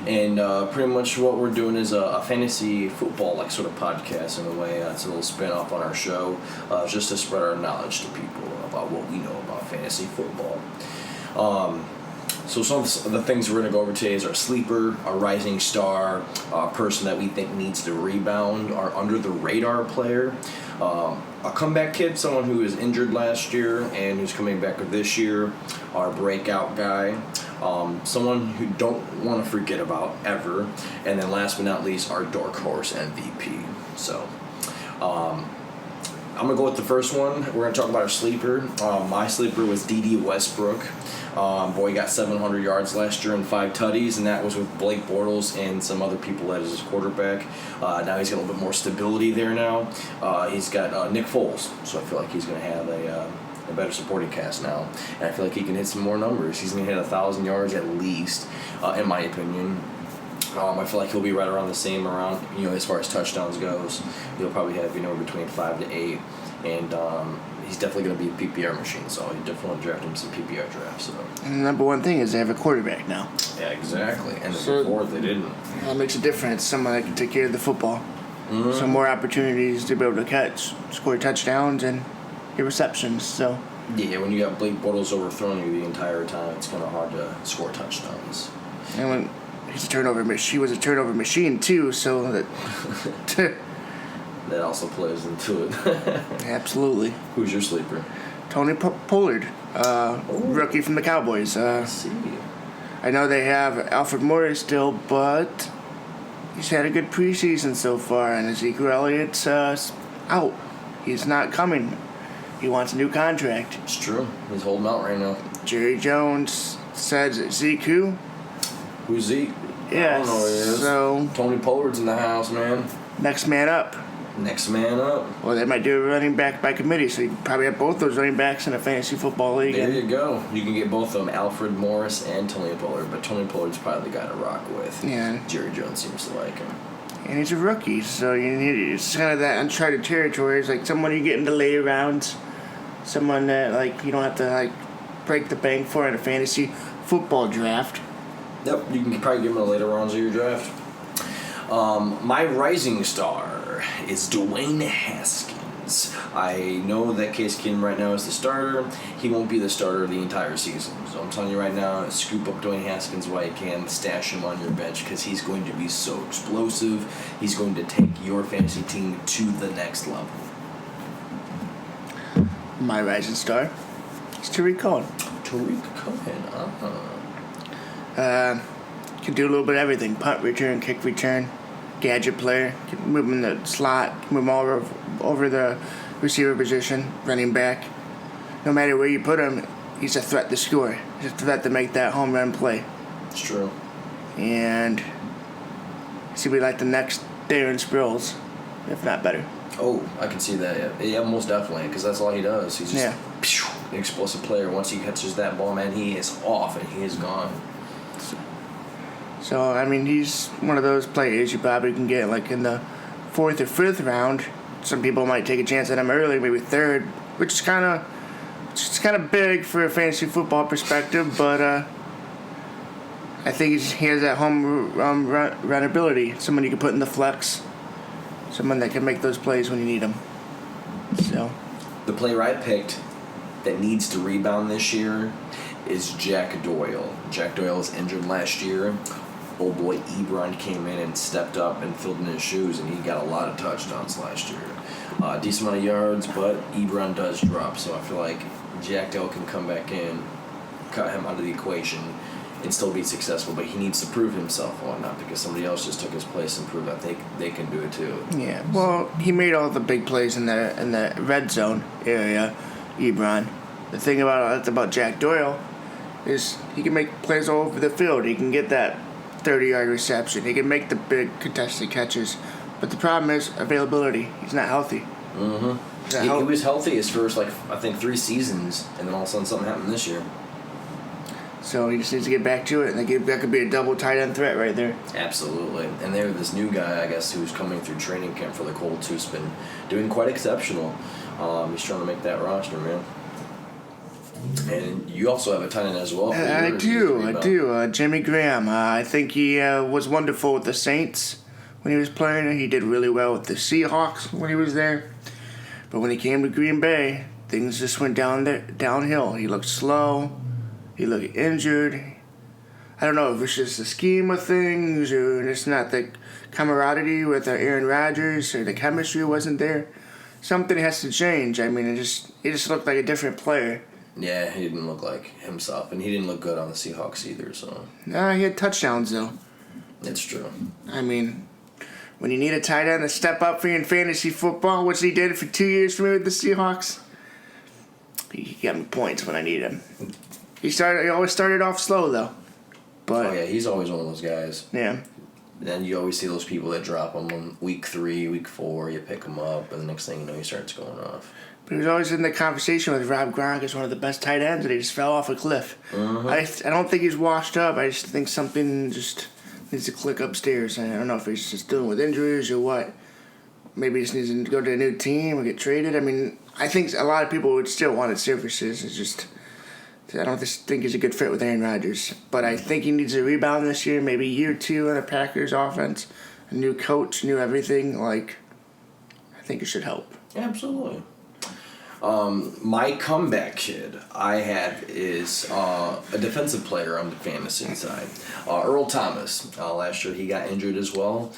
And pretty much what we're doing is a fantasy football like sort of podcast in a way. It's a little spin-off on our show, just to spread our knowledge to people about what we know about fantasy football. So some of the things we're going to go over today is our sleeper, our rising star, a person that we think needs to rebound, our under-the-radar player, a comeback kid, someone who was injured last year and who's coming back this year, our breakout guy, someone who don't want to forget about ever, and then last but not least, our dark horse MVP. So I'm going to go with the first one. We're going to talk about our sleeper. My sleeper was D.D. Westbrook. Boy got 700 yards last year and 5 tutties, and that was with Blake Bortles and some other people as his quarterback. Now he's got a little bit more stability there now. He's got Nick Foles, so I feel like he's going to have a better supporting cast now. And I feel like he can hit some more numbers. He's going to hit 1,000 yards at least, in my opinion. I feel like he'll be right around the same as far as touchdowns goes. He'll probably have, between 5 to 8. And he's definitely going to be a PPR machine, so you definitely want to draft him some PPR drafts. So. And the number one thing is they have a quarterback now. Yeah, exactly. And before they didn't. That makes a difference. Someone that can take care of the football. Mm-hmm. Some more opportunities to be able to catch, score touchdowns, and get receptions. So. Yeah, when you got Blake Bortles overthrowing you the entire time, it's kind of hard to score touchdowns. And when he was a turnover machine too, so that. That also plays into it. Absolutely. Who's your sleeper? Tony Pollard, rookie from the Cowboys. I see. I know they have Alfred Morris still, but he's had a good preseason so far, and Ezekiel Elliott's out. He's not coming. He wants a new contract. It's true. He's holding out right now. Jerry Jones says Zeke who? Who's Zeke? Yeah, I don't know who he is. So Tony Pollard's in the house, man. Next man up. Next man up. Well, they might do a running back by committee, so you can probably have both those running backs in a fantasy football league. There you go. You can get both of them, Alfred Morris and Tony Pollard, but Tony Pollard's probably the guy to rock with. Yeah. Jerry Jones seems to like him. And he's a rookie, so it's kind of that uncharted territory. It's like someone you get into later rounds, someone that you don't have to break the bank for in a fantasy football draft. Yep, you can probably give him the later rounds of your draft. My rising star is Dwayne Haskins. I know that Case Keenum right now is the starter. He won't be the starter the entire season. So I'm telling you right now, scoop up Dwayne Haskins while you can, stash him on your bench because he's going to be so explosive. He's going to take your fantasy team to the next level. My rising star is Tariq Cohen. Tariq Cohen, Can do a little bit of everything. Punt return, kick return, gadget player. Can move him in the slot, move him all over the receiver position, running back. No matter where you put him, he's a threat to score. He's a threat to make that home run play. It's true. And he's going to be like the next Darren Sproles, if not better. Oh, I can see that, yeah most definitely, because that's all he does. He's just an explosive player. Once he catches that ball, man, he is off and he is gone. So, I mean, he's one of those players you probably can get in the 4th or 5th round. Some people might take a chance at him early, maybe 3rd, which is kind of big for a fantasy football perspective. But I think he has that home run ability. Someone you can put in the flex, someone that can make those plays when you need them. So, the player I picked that needs to rebound this year is Jack Doyle. Jack Doyle was injured last year. Old boy Ebron came in and stepped up and filled in his shoes, and he got a lot of touchdowns last year. Decent amount of yards, but Ebron does drop, so I feel like Jack Doyle can come back in, cut him out of the equation, and still be successful, but he needs to prove himself and whatnot because somebody else just took his place and proved that they can do it too. Yeah, well, he made all the big plays in the red zone area, Ebron. The thing about Jack Doyle is he can make plays all over the field. He can get that 30-yard reception. He can make the big contested catches. But the problem is availability. He's not healthy. Mm-hmm. He was healthy his first, 3 seasons, and then all of a sudden something happened this year. So he just needs to get back to it, and that could be a double tight end threat right there. Absolutely. And there, this new guy, I guess, who's coming through training camp for the Colts, who's been doing quite exceptional. He's trying to make that roster, man. And you also have a tight end as well. I do. Jimmy Graham. I think he was wonderful with the Saints when he was playing. He did really well with the Seahawks when he was there. But when he came to Green Bay, things just went downhill. He looked slow. He looked injured. I don't know if it's just the scheme of things or it's not the camaraderie with Aaron Rodgers or the chemistry wasn't there. Something has to change. I mean, he just looked like a different player. Yeah, he didn't look like himself, and he didn't look good on the Seahawks either. So. Nah, he had touchdowns though. It's true. I mean, when you need a tight end to step up for you in fantasy football, which he did for 2 years for me with the Seahawks, he got me points when I need him. He always started off slow though. But, oh yeah, he's always one of those guys. Yeah. And then you always see those people that drop him on week 3, week 4. You pick him up, and the next thing you know, he starts going off. But he was always in the conversation with Rob Gronk as one of the best tight ends, and he just fell off a cliff. I don't think he's washed up. I just think something just needs to click upstairs. I don't know if he's just dealing with injuries or what. Maybe he just needs to go to a new team or get traded. I mean, I think a lot of people would still want his services. It's just I don't think he's a good fit with Aaron Rodgers. But I think he needs a rebound this year, maybe year 2 in the Packers offense. A new coach, new everything. I think it should help. Absolutely. My comeback kid I have is a defensive player on the fantasy side. Earl Thomas. Last year he got injured as well.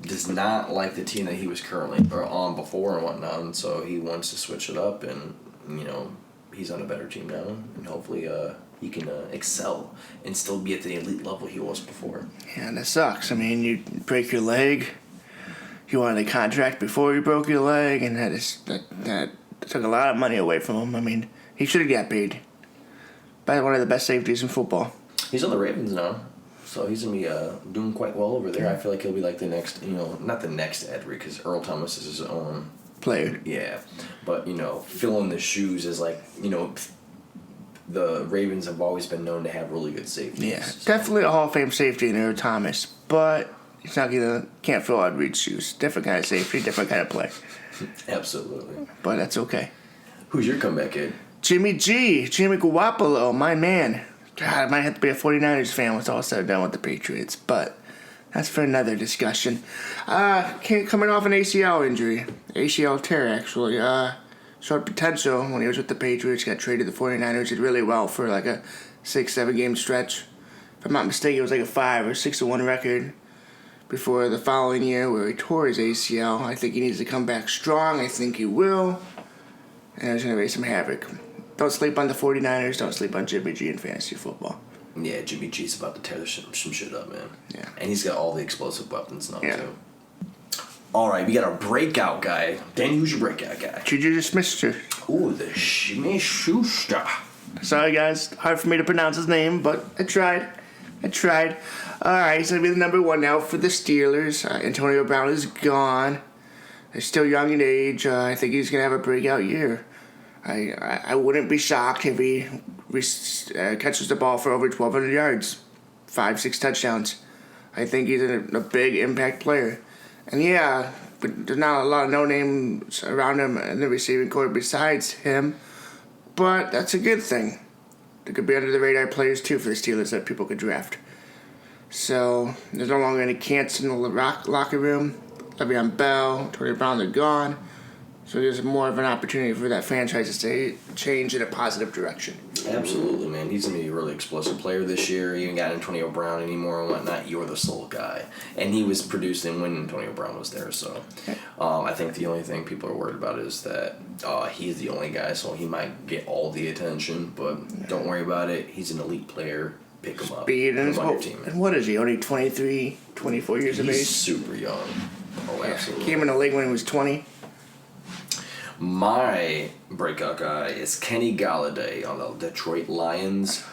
Does not like the team that he was currently on before and whatnot, and so he wants to switch it up, and he's on a better team now, and hopefully he can excel and still be at the elite level he was before. Yeah, that sucks. I mean, you break your leg. You wanted a contract before you broke your leg, and that took a lot of money away from him. I mean, he should have got paid by one of the best safeties in football. He's on the Ravens now, so he's going to be doing quite well over there. I feel like he'll be like the next, not the next Edry, because Earl Thomas is his own player. Yeah, but, filling the shoes is the Ravens have always been known to have really good safeties. Yeah, definitely a Hall of Fame safety in Earl Thomas, but he's can't fill out Reed's shoes. Different kind of safety, different kind of play. Absolutely. But that's okay. Who's your comeback kid? Jimmy Garoppolo, my man. God, I might have to be a 49ers fan when it's all said and done with the Patriots, but that's for another discussion. Coming off an ACL injury. ACL tear, actually. Showed potential when he was with the Patriots, got traded to the 49ers, did really well for a 6-7 game stretch. If I'm not mistaken, it was a 5 or 6-1 record before the following year where he tore his ACL. I think he needs to come back strong. I think he will. And he's going to raise some havoc. Don't sleep on the 49ers. Don't sleep on Jimmy G in fantasy football. Yeah, Jimmy G's about to tear some shit up, man. Yeah. And he's got all the explosive weapons now, yeah. too. All right, we got our breakout guy. Danny, who's your breakout guy? Juju Smith-Schuster. Ooh, the Smith-Schuster. Sorry, guys. Hard for me to pronounce his name, but I tried. All right, he's going to be the number 1 now for the Steelers. Antonio Brown is gone. He's still young in age. I think he's going to have a breakout year. I wouldn't be shocked if he catches the ball for over 1,200 yards, 5-6 touchdowns. I think he's a big impact player. And yeah, but there's not a lot of no-names around him in the receiving corps besides him. But that's a good thing. There could be under-the-radar players, too, for the Steelers that people could draft. So, there's no longer any cants in the locker room. Le'Veon Bell, Antonio Brown, they're gone. So there's more of an opportunity for that franchise to change in a positive direction. Absolutely, man. He's going to be a really explosive player this year. You ain't got Antonio Brown anymore and whatnot. You're the sole guy. And he was producing when Antonio Brown was there. So I think the only thing people are worried about is that he's the only guy, so he might get all the attention. But don't worry about it. He's an elite player. Pick him up. Speed and what is he? Only 23, 24 years of age? He's super young. Oh, absolutely. Came in the league when he was 20. My breakout guy is Kenny Galladay on the Detroit Lions.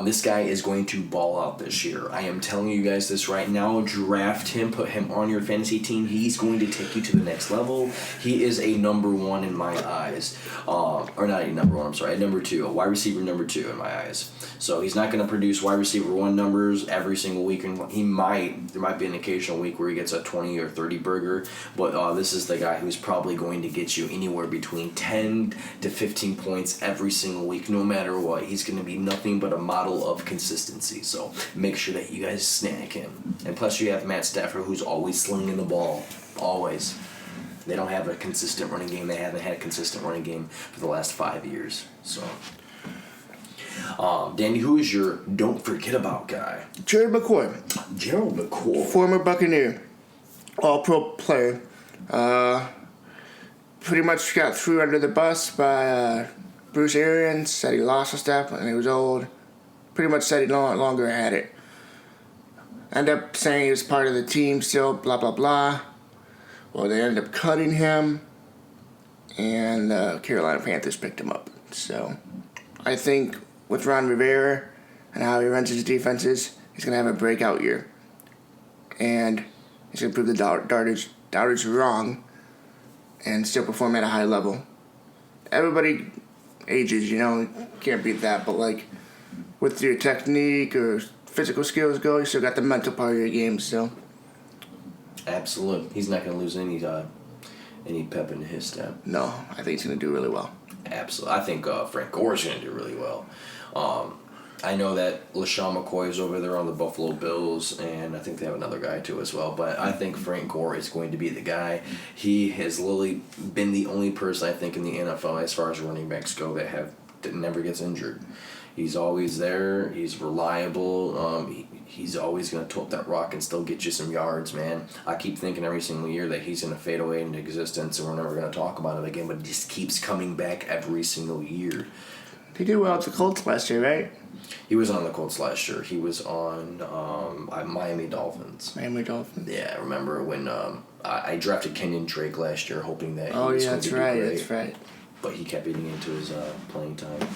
This guy is going to ball out this year. I am telling you guys this right now. Draft him, put him on your fantasy team. He's going to take you to the next level. He is a number one in my eyes. Or not a number one, I'm sorry, a number two, a wide receiver number two in my eyes. So he's not going to produce wide receiver one numbers every single week. And there might be an occasional week where he gets a 20 or 30 burger. But this is the guy who's probably going to get you anywhere between 10 to 15 points every single week, no matter what. He's going to be nothing but a model of consistency, so make sure that you guys snag him. And plus you have Matt Stafford, who's always slinging the ball. Always. They don't have a consistent running game. They haven't had a consistent running game for the last 5 years. So Danny, who is your don't forget about guy? Gerald McCoy. Gerald McCoy. Former Buccaneer. All-pro player. Pretty much got through under the bus by Bruce Arians. Said he lost a step and he was old. Pretty much said he no longer had it. Ended up saying he was part of the team still, blah, blah, blah. Well, they ended up cutting him, and Carolina Panthers picked him up. So I think with Ron Rivera and how he runs his defenses, he's going to have a breakout year. And he's going to prove the doubters wrong and still perform at a high level. Everybody ages, can't beat that, but like, with your technique or physical skills go, you still got the mental part of your game still. Absolutely. He's not going to lose any pep in his step. No, I think he's going to do really well. Absolutely. I think Frank Gore's going to do really well. I know that LaShawn McCoy is over there on the Buffalo Bills, and I think they have another guy too as well. But I think Frank Gore is going to be the guy. He has literally been the only person, I think, in the NFL as far as running backs go that never gets injured. He's always there. He's reliable. He's always going to tote that rock and still get you some yards, man. I keep thinking every single year that he's going to fade away into existence and we're never going to talk about it again, but it just keeps coming back every single year. He did well at the Colts last year, right? He was on the Colts last year. He was on Miami Dolphins. Miami Dolphins. Yeah, I remember when I drafted Kenyon Drake last year hoping that he was going to do great. That's right. But he kept eating into his playing time.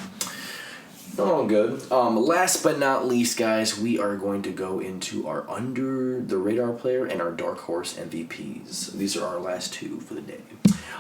Oh, good. Last but not least, guys, we are going to go into our under-the-radar player and our dark horse MVPs. These are our last two for the day.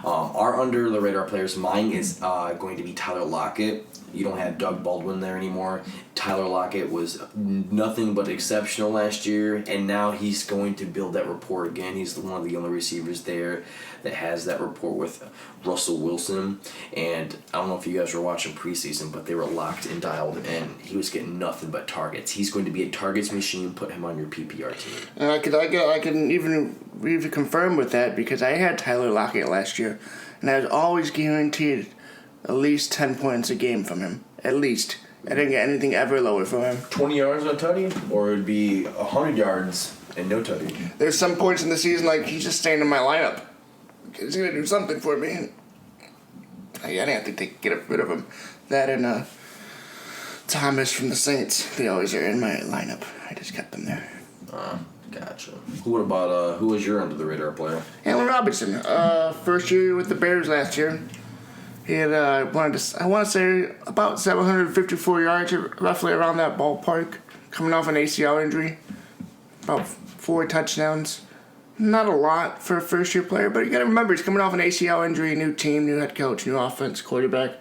Our under-the-radar players, mine is going to be Tyler Lockett. You don't have Doug Baldwin there anymore. Tyler Lockett was nothing but exceptional last year, and now he's going to build that rapport again. He's one of the only receivers there that has that rapport with Russell Wilson. And I don't know if you guys were watching preseason, but they were locked and dialed, and he was getting nothing but targets. He's going to be a targets machine. Put him on your PPR team. And I can even confirm with that because I had Tyler Lockett last year, and I was always guaranteed at least 10 points a game from him. At least. I didn't get anything ever lower from him. 20 yards on tutty? Or it'd be 100 yards and no tutty? There's some points in the season like he's just staying in my lineup. He's going to do something for me. I didn't have to get rid of him. That and Thomas from the Saints. They always are in my lineup. I just kept them there. Gotcha. Who was your under-the-radar player? Allen Robinson. First year with the Bears last year. He had, I want to say, about 754 yards, roughly around that ballpark, coming off an ACL injury. About 4 touchdowns. Not a lot for a first-year player, but you got to remember, he's coming off an ACL injury, new team, new head coach, new offense, quarterback,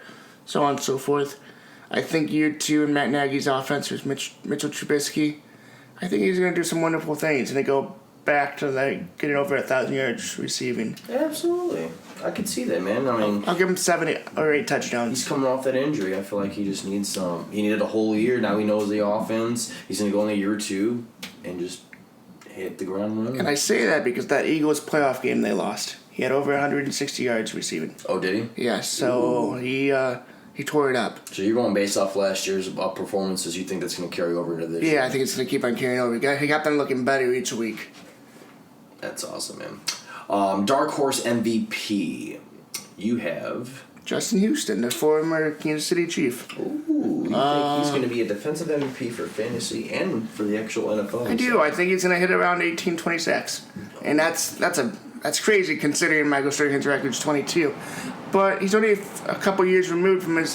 so on and so forth. I think year 2 in Matt Nagy's offense was Mitchell Trubisky. I think he's going to do some wonderful things, and they go back to getting over 1,000 yards receiving. Absolutely. I could see that, man. I mean, I'll give him 7 or 8 touchdowns. He's coming off that injury. I feel like he just needs some. He needed a whole year. Now he knows the offense. He's going to go in a year or two and just hit the ground running. And I say that because that Eagles playoff game they lost, he had over 160 yards receiving. Oh, did he? Yeah, so he tore it up. So you're going based off last year's performances. You think that's going to carry over into this year? Yeah, I think it's going to keep on carrying over. He got them looking better each week. That's awesome, man. Dark Horse MVP. You have Justin Houston, the former Kansas City Chief. Ooh, you think he's going to be a defensive MVP for fantasy and for the actual NFL? I do. I think he's going to hit around 18, 20 sacks. And that's crazy considering Michael Strahan's record's 22. But he's only a couple years removed from his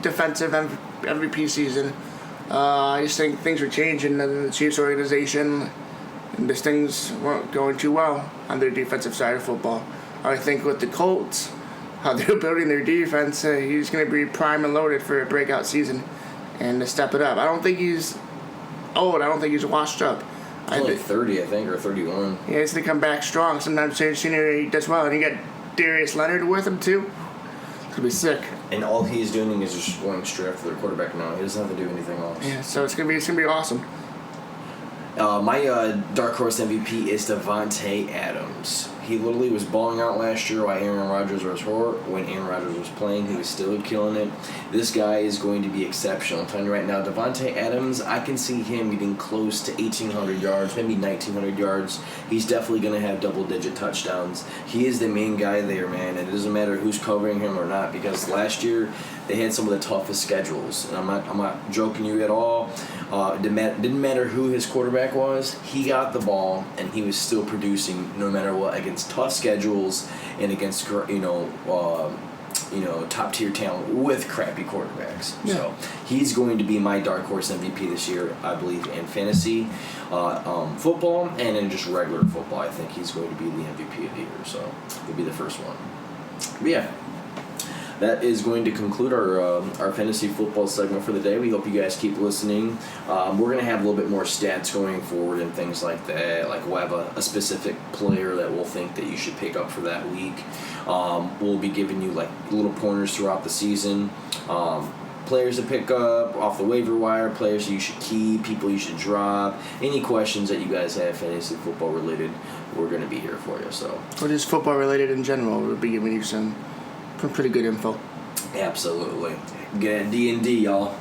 defensive MVP season. I just think things were changing in the Chiefs organization, and just things weren't going too well on their defensive side of football. I think with the Colts, how they're building their defense, he's going to be prime and loaded for a breakout season and to step it up. I don't think he's old. I don't think he's washed up. He's only 30, I think, or 31. Yeah, he's going to come back strong. Sometimes senior he does well, and you got Darius Leonard with him too. It's going to be sick. And all he's doing is just going straight after their quarterback now. He doesn't have to do anything else. Yeah, so it's gonna be awesome. My dark horse MVP is Davante Adams. He literally was balling out last year while Aaron Rodgers was hurt. When Aaron Rodgers was playing, he was still killing it. This guy is going to be exceptional. I'm telling you right now, Davante Adams, I can see him getting close to 1,800 yards, maybe 1,900 yards. He's definitely going to have double-digit touchdowns. He is the main guy there, man. And it doesn't matter who's covering him or not, because last year they had some of the toughest schedules. And I'm not joking you at all. Didn't matter who his quarterback was. He got the ball, and he was still producing no matter what against tough schedules and against top tier talent with crappy quarterbacks. Yeah. So he's going to be my dark horse MVP this year, I believe, in fantasy football and in just regular football. I think he's going to be the MVP of the year. So he'll be the first one. But yeah. That is going to conclude our fantasy football segment for the day. We hope you guys keep listening. We're going to have a little bit more stats going forward and things like that. Like we'll have a specific player that we'll think that you should pick up for that week. We'll be giving you like little pointers throughout the season. Players to pick up off the waiver wire, players you should keep, people you should drop. Any questions that you guys have fantasy football related, we're going to be here for you. So, or just football related in general, we'll be giving you some pretty good info. Absolutely. Get D&D, y'all.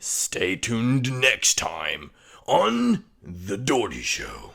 Stay tuned next time on The Dougherty Show.